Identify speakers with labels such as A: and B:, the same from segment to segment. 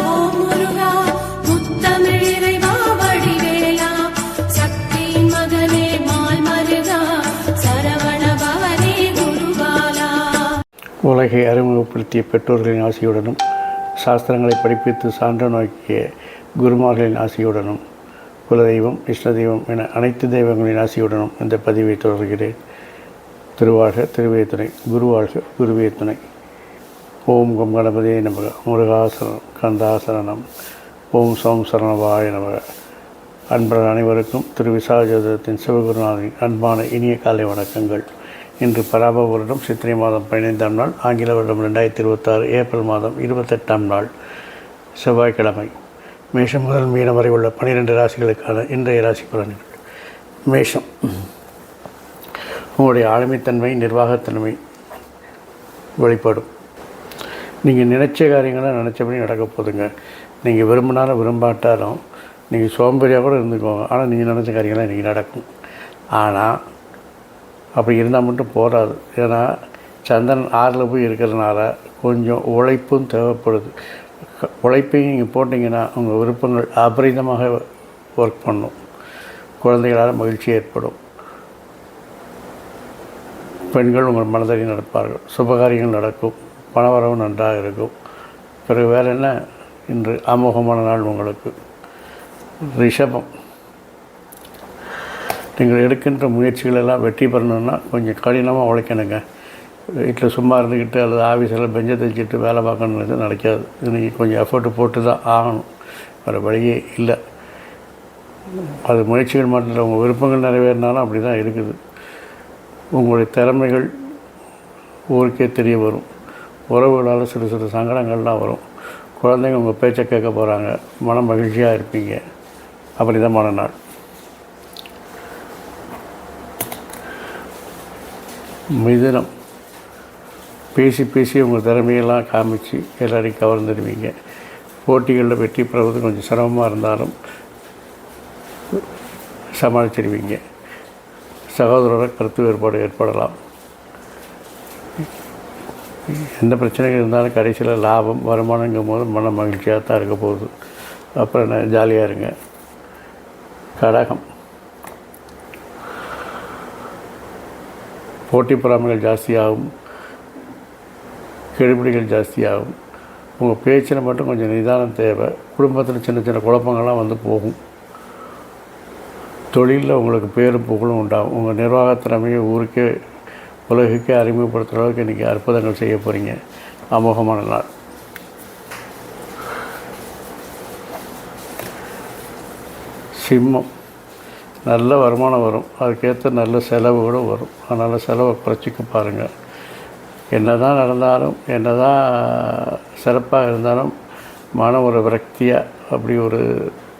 A: ஓம் முருகா முத்தமிழ் இறைவா வடிவேலா சக்தியின் மகனே மால் மருகா சரவண பவனே குருபாலா.
B: உலகை அறிமுகப்படுத்திய பெற்றோர்களின் ஆசியுடனும் சாஸ்திரங்களை படிப்பித்து சான்ற நோக்கிய குருமார்களின் ஆசியுடனும் குலதெய்வம் இஷ்ட தெய்வம் என அனைத்து தெய்வங்களின் ஆசியுடனும் இந்த பதிவை தொடர்கிறேன். திருவாழ்க திருவே துணை, குருவாழ்க குருவே துணை. ஓம் கம் கணபதியே நமக, முருகாசனம் கந்தாசனம், ஓம் சோம் சரணவாய நமக. அன்பர்கள் அனைவருக்கும் திரு விசாஜோதத்தின் சிவகுருநாதனின் அன்பான இனிய காலை வணக்கங்கள். இன்று பராப வருடம் சித்திரை மாதம் 15ஆம் நாள், ஆங்கில வருடம் 2026 ஏப்ரல் மாதம் 28ஆம் நாள் செவ்வாய்க்கிழமை. மேஷம் முதல் மீனம் வரை உள்ள 12 ராசிகளுக்கான இன்றைய ராசி பலன்கள். மேஷம், உங்களுடைய ஆளுமைத்தன்மை நிர்வாகத்தன்மை வெளிப்படும். நீங்கள் நினைச்ச காரியங்களை நினச்சபடி நடக்க போதுங்க. நீங்கள் விரும்பினாலும் விரும்பாட்டாலும் நீங்கள் சோம்பேறியாக கூட இருந்துக்கோங்க, ஆனால் நீங்கள் நினச்ச காரியங்களாம் இன்றைக்கி நடக்கும். ஆனால் அப்படி இருந்தால் மட்டும் போகாது. ஏன்னா சந்திரன் 6ல் போய் இருக்கிறதுனால கொஞ்சம் உழைப்பும் தேவைப்படுது. உழைப்பையும் நீங்கள் போட்டிங்கன்னா உங்கள் விருப்பங்கள் அபரிதமாக ஒர்க் பண்ணும். குழந்தைகளால் மகிழ்ச்சி ஏற்படும். பெண்கள் உங்கள் மனதறி நடப்பார்கள். சுபகாரியங்கள் நடக்கும். பணவரவு நன்றாக இருக்கும். பிறகு வேறு என்ன, இன்று அமோகமான நாள் உங்களுக்கு. ரிஷபம், நீங்கள் எடுக்கின்ற முயற்சிகளெல்லாம் வெற்றி பெறணுன்னா கொஞ்சம் கடினமாக உழைக்கணுங்க. வீட்டில் சும்மா இருந்துக்கிட்டு அல்லது ஆஃபீஸில் பெஞ்சை தைச்சிட்டு வேலை பார்க்கணுன்றது நடக்காது. இன்றைக்கி கொஞ்சம் எஃபர்ட்டு போட்டு தான் ஆகணும், வேறு வழியே இல்லை. அது முயற்சிகள் மட்டும் இல்லை, உங்கள் விருப்பங்கள் நிறைவேறினாலும் அப்படி தான் இருக்குது. உங்களுடைய திறமைகள் ஊருக்கே தெரிய வரும். உறவுகளால் சிறு சிறு சங்கடங்கள்லாம் வரும். குழந்தைங்க உங்கள் பேச்சை கேட்க போகிறாங்க, மன மகிழ்ச்சியாக இருப்பீங்க. அப்படிதமான நாள். மிதுனம், பேசி பேசி உங்கள் திறமையெல்லாம் காமிச்சு எல்லாரையும் கவர்ந்துடுவீங்க. போட்டிகளில் வெற்றி பெறுவது கொஞ்சம் சிரமமாக இருந்தாலும் சமாளிச்சிடுவீங்க. சகோதரோட கருத்து வேறுபாடு ஏற்படலாம். எந்த பிரச்சனைகள் இருந்தாலும் கடைசியில் லாபம் வருமானங்கும் போது மன மகிழ்ச்சியாக தான் இருக்க போகுது. அப்புறம் என்ன, ஜாலியாக இருங்க. கடகம், போட்டி பொறாமைகள் ஜாஸ்தியாகும். கெடுபிடிகள் ஜாஸ்தியாகும். உங்கள் பேச்சில் மட்டும் கொஞ்சம் நிதானம் தேவை. குடும்பத்தில் சின்ன சின்ன குழப்பங்கள்லாம் வந்து போகும். தொழிலில் உங்களுக்கு பேரும் புகழும் உண்டாகும். உங்கள் நிர்வாகத் திறமையை ஊருக்கே உலகுக்கே அறிமுகப்படுத்துகிற அளவுக்கு இன்றைக்கி அற்புதங்கள் செய்ய போகிறீங்க. அமோகமான நாள். சிம்மம், நல்ல வருமானம் வரும். அதுக்கேற்ற நல்ல செலவு கூட வரும். அதனால் செலவை குறைச்சிக்க பாருங்கள். என்ன தான் நடந்தாலும், என்ன தான் சிறப்பாக இருந்தாலும் மன ஒரு விரக்தியாக அப்படி ஒரு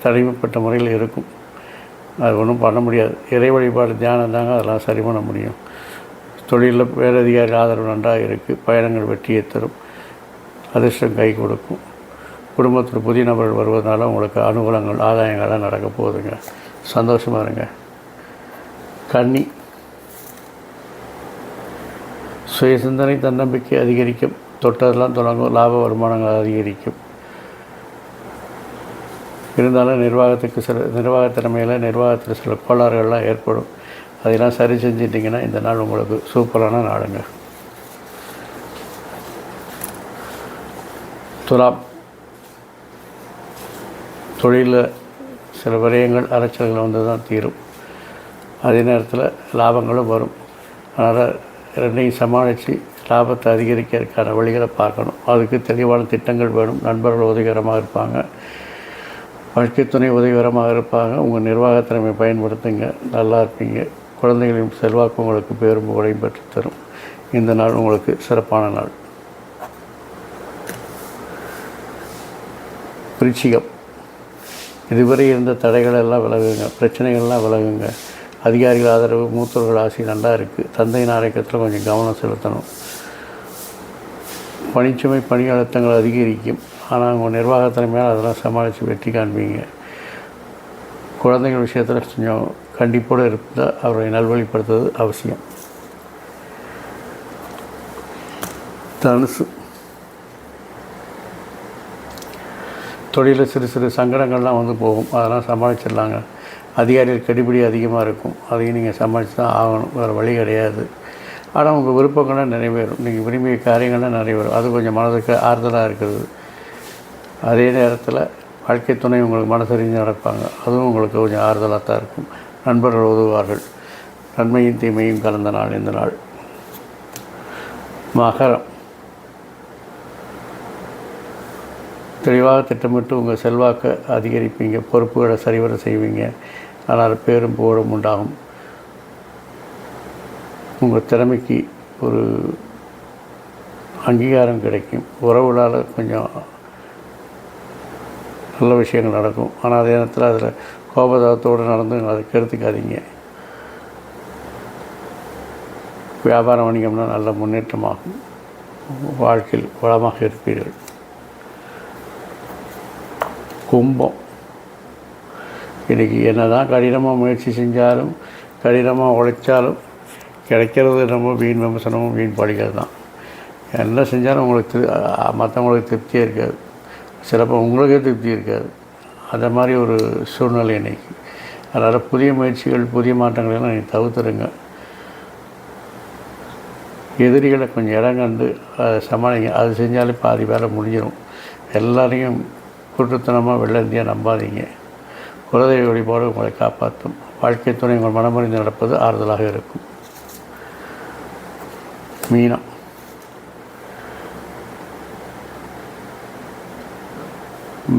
B: தனிமைப்பட்ட முறையில் இருக்கும். அது ஒன்றும் பண்ண முடியாது. இறை வழிபாடு தியானம் தாங்க அதெல்லாம் சரி பண்ண முடியும். தொழிலில் மேலதிகாரி ஆதரவு நன்றாக இருக்குது. பயணங்கள் வெற்றியை தரும். அதிர்ஷ்டம் கை கொடுக்கும். குடும்பத்தில் புதிய நபர்கள் வருவதனால உங்களுக்கு அனுகூலங்கள் ஆதாயங்கள்லாம் நடக்க போகுதுங்க. சந்தோஷமாக இருங்க. கன்னி, சுய சிந்தனை தன்னம்பிக்கை அதிகரிக்கும். தொட்டதெல்லாம் தொடங்கும். லாப வருமானங்கள் அதிகரிக்கும். இருந்தாலும் நிர்வாக திறமையில் நிர்வாகத்தில் சில கோளாறுகள்லாம் ஏற்படும். அதெல்லாம் சரி செஞ்சிட்டிங்கன்னா இந்த நாள் உங்களுக்கு சூப்பரான நாளுங்க. துலாம், தொழிலில் சில விரயங்கள் அலைச்சல்கள் வந்து தான் தீரும். அதே நேரத்தில் லாபங்களும் வரும். அதனால் ரெண்டையும் சமாளித்து லாபத்தை அதிகரிக்கிறதுக்கான வழிகளை பார்க்கணும். அதுக்கு தெளிவான திட்டங்கள் வேணும். நண்பர்கள் உதவிகரமாக இருப்பாங்க. வாழ்க்கை துணை உதவிகரமாக இருப்பாங்க. உங்கள் நிர்வாக திறமை பயன்படுத்துங்க, நல்லா இருப்பீங்க. குழந்தைகளின் செல்வாக்கு உங்களுக்கு பேரும் புகழையும் பெற்றுத்தரும். இந்த நாள் உங்களுக்கு சிறப்பான நாள். விருச்சிகம், இதுவரை இருந்த தடைகள் எல்லாம் விலகுங்க. பிரச்சனைகள்லாம் விலகுங்க. அதிகாரிகள் ஆதரவு, மூத்தோர்கள் ஆசை நல்லா இருக்குது. தந்தையின் ஆரோக்கியத்தில் கொஞ்சம் கவனம் செலுத்தணும். பணிச்சுமை பணி அழுத்தங்கள் அதிகரிக்கும். ஆனால் உங்கள் நிர்வாகத்திறமையால் அதெல்லாம் சமாளித்து வெற்றி காண்பீங்க. குழந்தைகள் விஷயத்தில் கொஞ்சம் கண்டிப்போடு இருப்பதால் அவரை நல்வழிப்படுத்துவது அவசியம். தனுசு, தொழிலில் சிறு சிறு சங்கடங்கள்லாம் வந்து போகும், அதெல்லாம் சமாளிச்சிடலாங்க. அதிகாரிகள் கெடுபிடி அதிகமாக இருக்கும், அதையும் நீங்கள் சமாளித்து தான் ஆகணும், வேறு வழி கிடையாது. ஆனால் உங்கள் விருப்பங்கள்லாம் நிறைவேறும், நீங்கள் விரும்பிய காரியங்கள்லாம் நிறைவேறும். அது கொஞ்சம் மனதுக்கு ஆறுதலாக இருக்கிறது. அதே நேரத்தில் வாழ்க்கை துணை உங்களுக்கு மனசறிஞ்சு நடப்பாங்க, அதுவும் உங்களுக்கு கொஞ்சம் ஆறுதலாக தான் இருக்கும். நண்பர்கள் உதவுவார்கள். நன்மையும் தீமையும் கலந்த நாள் இந்த நாள். மகரம். தெளிவாக திட்டமிட்டு உங்கள் செல்வாக்கை அதிகரிப்பீங்க, பொறுப்புகளை சரிவர செய்வீங்க, ஆனால் பேரும் புகழும் உண்டாகும். உங்கள் திறமைக்கு ஒரு அங்கீகாரம் கிடைக்கும். உறவுகளால் கொஞ்சம் நல்ல விஷயங்கள் நடக்கும். ஆனால் அதே நேரத்தில் அதில் கோபதாபத்தோடு நடந்து அதை கெடுத்துக்காதீங்க. வியாபாரம் வணிகம்னா நல்ல முன்னேற்றமாகும். வாழ்க்கையில் வளமாக இருப்பீர்கள். கும்பம். இன்றைக்கி என்ன தான் கடினமாக முயற்சி செஞ்சாலும், கடினமாக உழைச்சாலும் கிடைக்கிறது நம்ம வீண் விமர்சனமும் வீண் பழிகள் தான். என்ன செஞ்சாலும் உங்களுக்கு மற்றவங்களுக்கு திருப்தியே இருக்காது, சிலப்போ உங்களுக்கே திருப்தி இருக்காது. அந்த மாதிரி ஒரு சூழ்நிலை இன்றைக்கி. அதனால் புதிய முயற்சிகள், புதிய மாற்றங்களெல்லாம் நீங்கள் தவிர்த்துருங்க. எதிரிகளை கொஞ்சம் இடம் கண்டு அதை சமாளிங்க. அது செஞ்சாலே பாதி வேலை முடிஞ்சிடும். எல்லாரையும் குருட்டுத்தனமாக வெள்ளந்தியாக நம்பாதீங்க. குலதெய்வ வழிபாடு உங்களை காப்பாற்றும். வாழ்க்கை துணை உங்கள் மனமறிந்து நடப்பது ஆறுதலாக இருக்கும். மீனம்.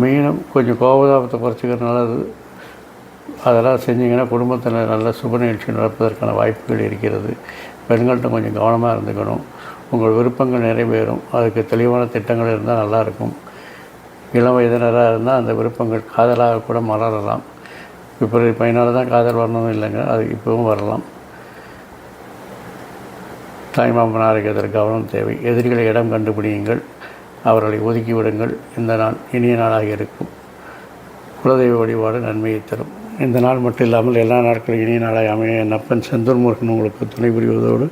B: மீனம் கொஞ்சம் கோபதாபத்தை குறைச்சிக்கிறது நல்லது. அதெல்லாம் செஞ்சிங்கன்னா குடும்பத்தில் நல்ல சுப நிகழ்ச்சி நடப்பதற்கான வாய்ப்புகள் இருக்கிறது. பெண்கள்கிட்ட கொஞ்சம் கவனமாக இருந்துக்கணும். உங்கள் விருப்பங்கள் நிறைவேறும். அதுக்கு தெளிவான திட்டங்கள் இருந்தால் நல்லாயிருக்கும். இளம் வயதினராக இருந்தால் அந்த விருப்பங்கள் காதலாக கூட மலரலாம். இப்போ பையனால் தான் காதல் வரணும் இல்லைங்க, அது இப்போவும் வரலாம். தாய்மாமன் ஆரோக்கியத்தில் கவனம் தேவை. எதிரிகளை இடம் கண்டுபிடியுங்கள், அவர்களை ஒதுக்கி விடுங்கள். இந்த நாள் இனிய நாளாக இருக்கும். குலதெய்வ வழிபாடு நன்மையை தரும். இந்த நாள் மட்டும் இல்லாமல் எல்லா நாட்களும் இனிய நாளாக அமைய என் அப்பன் செந்தூர் முருகன் உங்களுக்கு துணை புரிவதோடு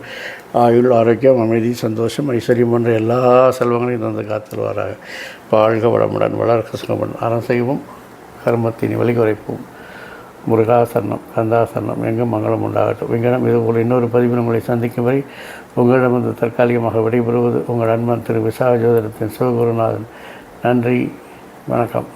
B: ஆயுள், ஆரோக்கியம், அமைதி, சந்தோஷம், ஐஸ்வர்யம் போன்ற எல்லா செல்வங்களையும் தந்து காத்தல்வாராக. வாழ்க வளமுடன், வளர்க்க சுகமுடன். அறசெய்வோம், கர்மத்தின் வழி குறைப்போம். முருகாசரணம், கந்தாசரணம், எங்கும் மங்களம் உண்டாகட்டும். விங்கடம் இதுபோல் இன்னொரு பதிவில் உங்களை சந்திக்கும் வரை உங்களிடமிருந்து தற்காலிகமாக விடைபெறுவது உங்கள் அன்பன் திரு விசாக ஜோதிடத்தின் சிவகுருநாதன். நன்றி, வணக்கம்.